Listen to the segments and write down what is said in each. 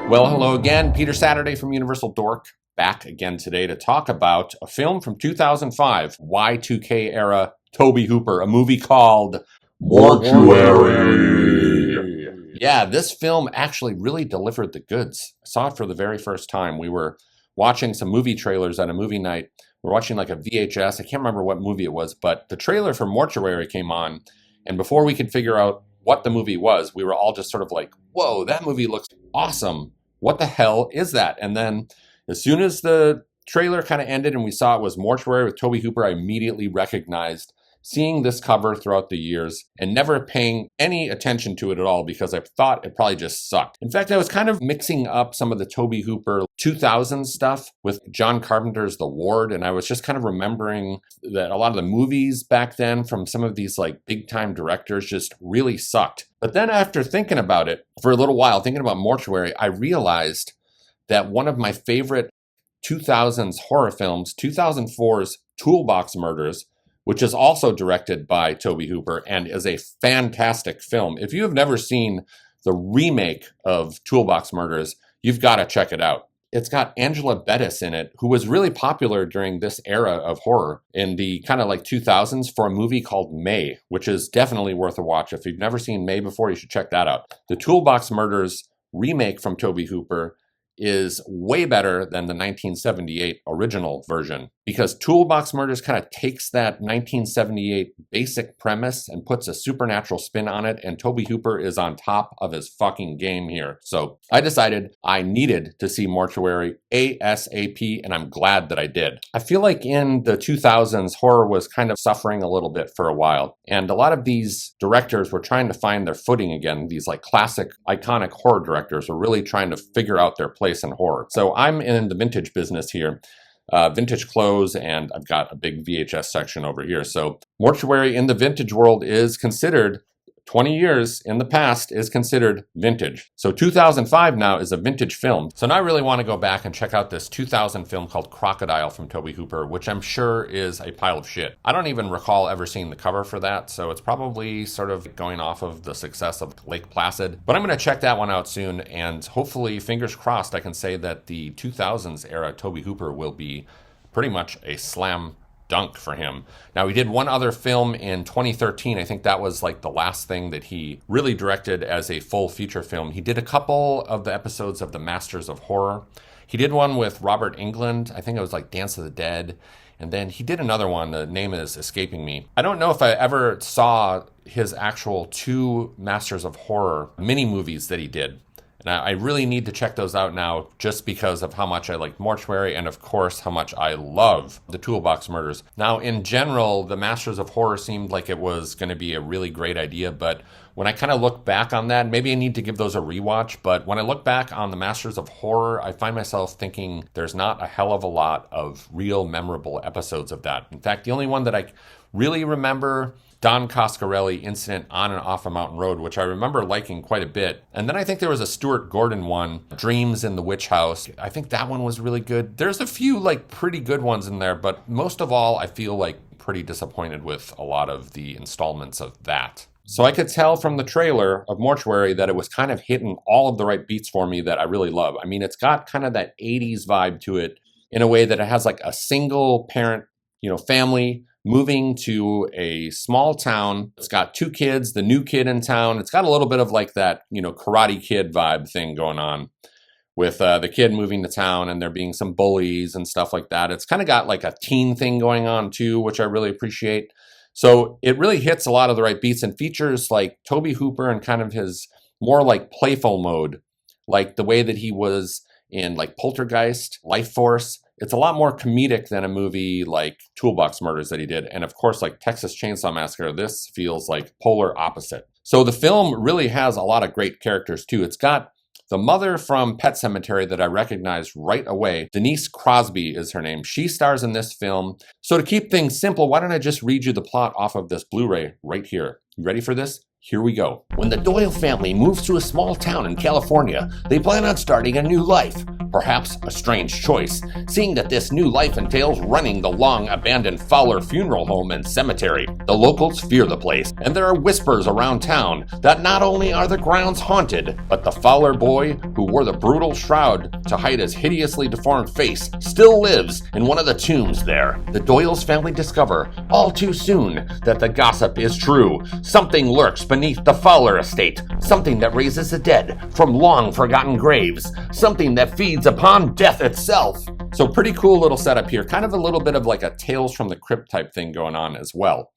Well, hello again. Peter Saturday from Universal Dork, back again today to talk about a film from 2005, Y2K era Tobe Hooper, a movie called Mortuary. Yeah, this film actually really delivered the goods. I saw it for the very first time. We were watching some movie trailers at a movie night. We're watching like a VHS. I can't remember what movie it was, but the trailer for Mortuary came on. And before we could figure out what the movie was, we were all just sort of like, whoa, that movie looks awesome. What the hell is that? And then as soon as the trailer kind of ended and we saw it was Mortuary with Tobe Hooper, I immediately recognized seeing this cover throughout the years and never paying any attention to it at all because I thought it probably just sucked. In fact, I was kind of mixing up some of the Tobe Hooper 2000s stuff with John Carpenter's The Ward, and I was just kind of remembering that a lot of the movies back then from some of these like big time directors just really sucked. But then after thinking about it for a little while, thinking about Mortuary, I realized that one of my favorite 2000s horror films, 2004's Toolbox Murders, which is also directed by Tobe Hooper and is a fantastic film. If you have never seen the remake of Toolbox Murders, you've got to check it out. It's got Angela Bettis in it, who was really popular during this era of horror in the kind of like 2000s for a movie called May, which is definitely worth a watch. If you've never seen May before, you should check that out. The Toolbox Murders remake from Tobe Hooper is way better than the 1978 original version because Toolbox Murders kind of takes that 1978 basic premise and puts a supernatural spin on it, and Tobe Hooper is on top of his fucking game here. So I decided I needed to see Mortuary ASAP, and I'm glad that I did. I feel like in the 2000s, horror was kind of suffering a little bit for a while, and a lot of these directors were trying to find their footing again. These like classic, iconic horror directors were really trying to figure out their place in horror. So I'm in the vintage business here. Vintage clothes, and I've got a big VHS section over here. So Mortuary in the vintage world is considered, 20 years in the past is considered vintage. So 2005 now is a vintage film. So now I really want to go back and check out this 2000 film called Crocodile from Tobe Hooper, which I'm sure is a pile of shit. I don't even recall ever seeing the cover for that, so it's probably sort of going off of the success of Lake Placid. But I'm going to check that one out soon, and hopefully, fingers crossed, I can say that the 2000s era Tobe Hooper will be pretty much a slam dunk for him. Now, he did one other film in 2013. I think that was like the last thing that he really directed as a full feature film. He did a couple of the episodes of The Masters of Horror. He did one with Robert Englund. I think it was like Dance of the Dead. And then he did another one. The name is escaping me. I don't know if I ever saw his actual 2 Masters of Horror mini movies that he did. And I really need to check those out now just because of how much I like Mortuary and, of course, how much I love the Toolbox Murders. Now, in general, the Masters of Horror seemed like it was going to be a really great idea, but when I kind of look back on that, maybe I need to give those a rewatch, but when I look back on the Masters of Horror, I find myself thinking there's not a hell of a lot of real memorable episodes of that. In fact, the only one that I really remember, Don Coscarelli Incident on and Off a Mountain Road, which I remember liking quite a bit. And then I think there was a Stuart Gordon one, Dreams in the Witch House. I think that one was really good. There's a few like pretty good ones in there, but most of all, I feel like pretty disappointed with a lot of the installments of that. So I could tell from the trailer of Mortuary that it was kind of hitting all of the right beats for me that I really love. I mean, it's got kind of that 80s vibe to it in a way that it has like a single parent, family moving to a small town. It's got 2 kids, the new kid in town. It's got a little bit of like that, Karate Kid vibe thing going on with the kid moving to town and there being some bullies and stuff like that. It's kind of got like a teen thing going on too, which I really appreciate. So it really hits a lot of the right beats and features like Tobe Hooper and kind of his more like playful mode, like the way that he was in like Poltergeist, Life Force. It's a lot more comedic than a movie like Toolbox Murders that he did. And of course, like Texas Chainsaw Massacre, this feels like polar opposite. So the film really has a lot of great characters too. It's got the mother from Pet Sematary that I recognized right away. Denise Crosby is her name. She stars in this film. So to keep things simple, why don't I just read you the plot off of this Blu-ray right here. You ready for this? Here we go. When the Doyle family moves to a small town in California, they plan on starting a new life. Perhaps a strange choice, seeing that this new life entails running the long-abandoned Fowler funeral home and cemetery. The locals fear the place, and there are whispers around town that not only are the grounds haunted, but the Fowler boy, who wore the brutal shroud to hide his hideously deformed face, still lives in one of the tombs there. The Doyle's family discover, all too soon, that the gossip is true. Something lurks beneath the Fowler estate, something that raises the dead from long-forgotten graves, something that feeds upon death itself. So pretty cool little setup here, kind of a little bit of like a Tales from the Crypt type thing going on as well.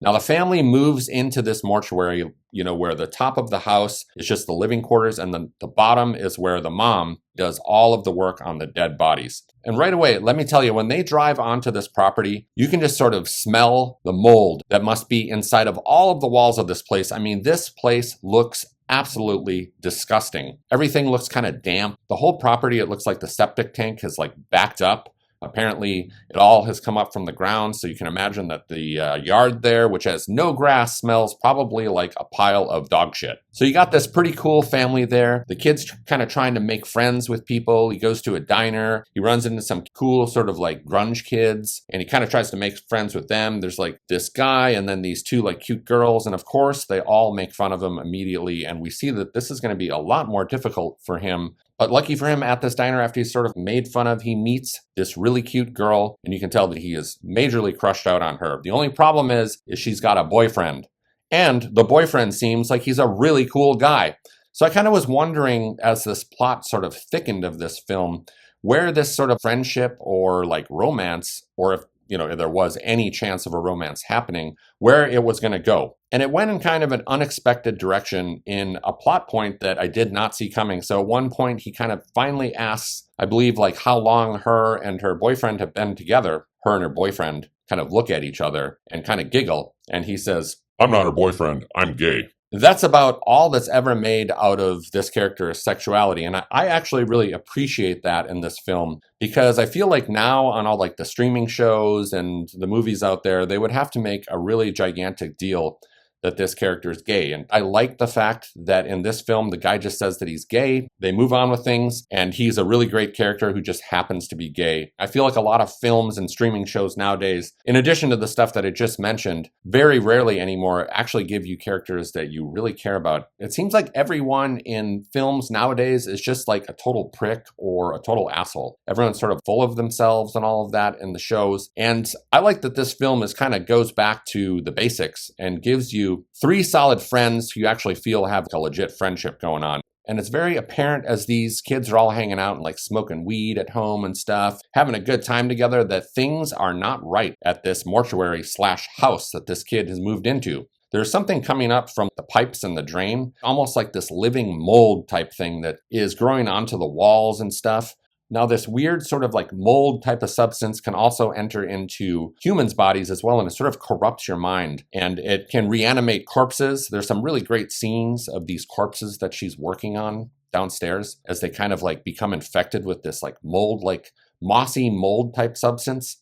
Now the family moves into this mortuary, where the top of the house is just the living quarters and the bottom is where the mom does all of the work on the dead bodies. And right away, let me tell you, when they drive onto this property, you can just sort of smell the mold that must be inside of all of the walls of this place. I mean, this place looks absolutely disgusting. Everything looks kind of damp. The whole property, it looks like the septic tank has like backed up. Apparently, it all has come up from the ground, so you can imagine that the yard there, which has no grass, smells probably like a pile of dog shit. So you got this pretty cool family there. The kid's kind of trying to make friends with people. He goes to a diner. He runs into some cool sort of like grunge kids, and he kind of tries to make friends with them. There's like this guy and then these two like cute girls, and of course, they all make fun of him immediately, and we see that this is going to be a lot more difficult for him. But lucky for him, at this diner, after he's sort of made fun of, he meets this really cute girl, and you can tell that he is majorly crushed out on her. The only problem is she's got a boyfriend, and the boyfriend seems like he's a really cool guy. So I kind of was wondering, as this plot sort of thickened of this film, where this sort of friendship or like romance, or if there was any chance of a romance happening, where it was going to go. And it went in kind of an unexpected direction in a plot point that I did not see coming. So at one point, he kind of finally asks, I believe, like how long her and her boyfriend have been together. Her and her boyfriend kind of look at each other and kind of giggle. And he says, "I'm not her boyfriend, I'm gay." That's about all that's ever made out of this character's sexuality. And I actually really appreciate that in this film, because I feel like now on all like the streaming shows and the movies out there, they would have to make a really gigantic deal that this character is gay. And I like the fact that in this film, the guy just says that he's gay. They move on with things, and he's a really great character who just happens to be gay. I feel like a lot of films and streaming shows nowadays, in addition to the stuff that I just mentioned, very rarely anymore actually give you characters that you really care about. It seems like everyone in films nowadays is just like a total prick or a total asshole. Everyone's sort of full of themselves and all of that in the shows. And I like that this film is kind of goes back to the basics and gives you three solid friends who you actually feel have a legit friendship going on. And it's very apparent as these kids are all hanging out and like smoking weed at home and stuff, having a good time together, that things are not right at this mortuary / house that this kid has moved into. There's something coming up from the pipes and the drain, almost like this living mold type thing that is growing onto the walls and stuff. Now, this weird sort of like mold type of substance can also enter into humans' bodies as well, and it sort of corrupts your mind, and it can reanimate corpses. There's some really great scenes of these corpses that she's working on downstairs as they kind of like become infected with this like mold, like mossy mold type substance.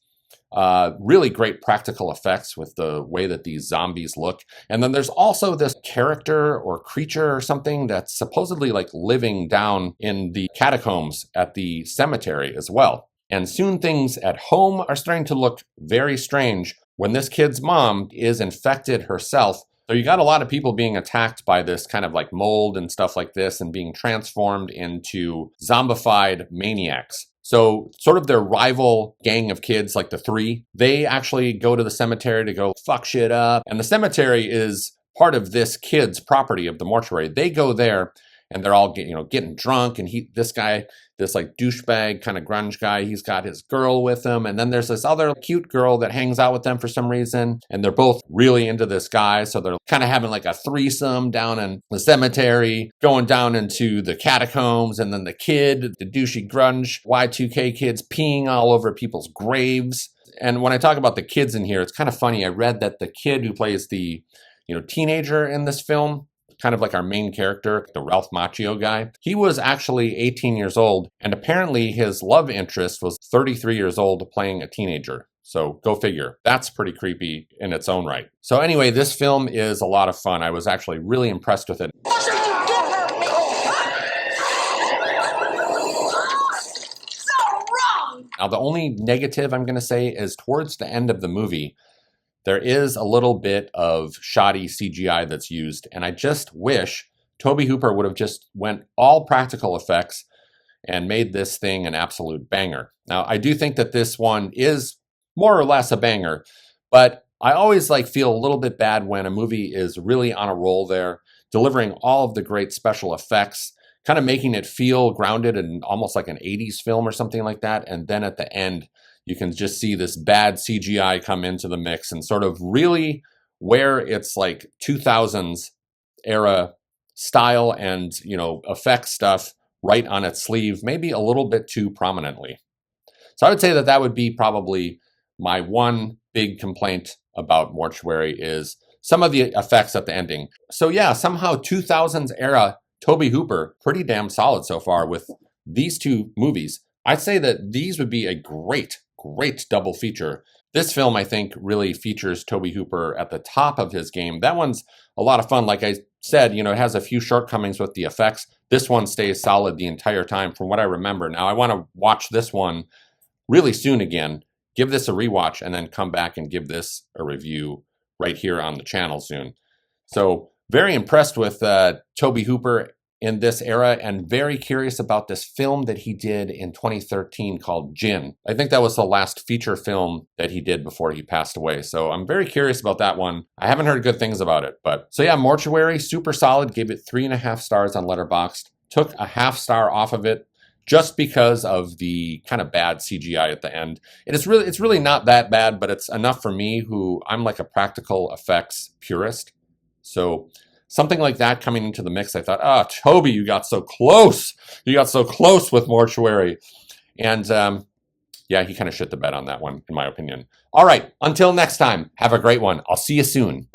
Really great practical effects with the way that these zombies look. And then there's also this character or creature or something that's supposedly like living down in the catacombs at the cemetery as well. And soon things at home are starting to look very strange when this kid's mom is infected herself. So you got a lot of people being attacked by this kind of like mold and stuff like this and being transformed into zombified maniacs. So sort of their rival gang of kids, like the three, they actually go to the cemetery to go fuck shit up. And the cemetery is part of this kid's property of the mortuary. They go there and they're all getting drunk. And this like douchebag kind of grunge guy, he's got his girl with him. And then there's this other cute girl that hangs out with them for some reason. And they're both really into this guy. So they're kind of having like a threesome down in the cemetery, going down into the catacombs. And then the kid, the douchey grunge Y2K kids, peeing all over people's graves. And when I talk about the kids in here, it's kind of funny. I read that the kid who plays the teenager in this film, kind of like our main character, the Ralph Macchio guy, he was actually 18 years old, and apparently his love interest was 33 years old playing a teenager. So go figure. That's pretty creepy in its own right. So anyway, this film is a lot of fun. I was actually really impressed with it. Now, the only negative I'm going to say is towards the end of the movie, there is a little bit of shoddy CGI that's used, and I just wish Tobe Hooper would have just went all practical effects and made this thing an absolute banger. Now, I do think that this one is more or less a banger, but I always feel a little bit bad when a movie is really on a roll there, delivering all of the great special effects, kind of making it feel grounded and almost like an 80s film or something like that, and then at the end, you can just see this bad CGI come into the mix and sort of really wear its 2000s era style and, effect stuff right on its sleeve, maybe a little bit too prominently. So I would say that that would be probably my one big complaint about Mortuary is some of the effects at the ending. So yeah, somehow 2000s era Tobe Hooper, pretty damn solid so far with these two movies. I'd say that these would be a great double feature. This film, I think, really features Tobe Hooper at the top of his game. That one's a lot of fun. Like I said, it has a few shortcomings with the effects. This one stays solid the entire time from what I remember. Now, I want to watch this one really soon again, give this a rewatch, and then come back and give this a review right here on the channel soon. So very impressed with Tobe Hooper in this era, and very curious about this film that he did in 2013 called Gin. I think that was the last feature film that he did before he passed away. So I'm very curious about that one. I haven't heard good things about it, but so yeah, Mortuary, super solid. Gave it 3.5 stars on Letterboxd. Took a half star off of it just because of the kind of bad CGI at the end. It's really not that bad, but it's enough for me, who I'm like a practical effects purist. So something like that coming into the mix, I thought, Tobe, you got so close. You got so close with Mortuary. And yeah, he kind of shit the bed on that one, in my opinion. All right, until next time, have a great one. I'll see you soon.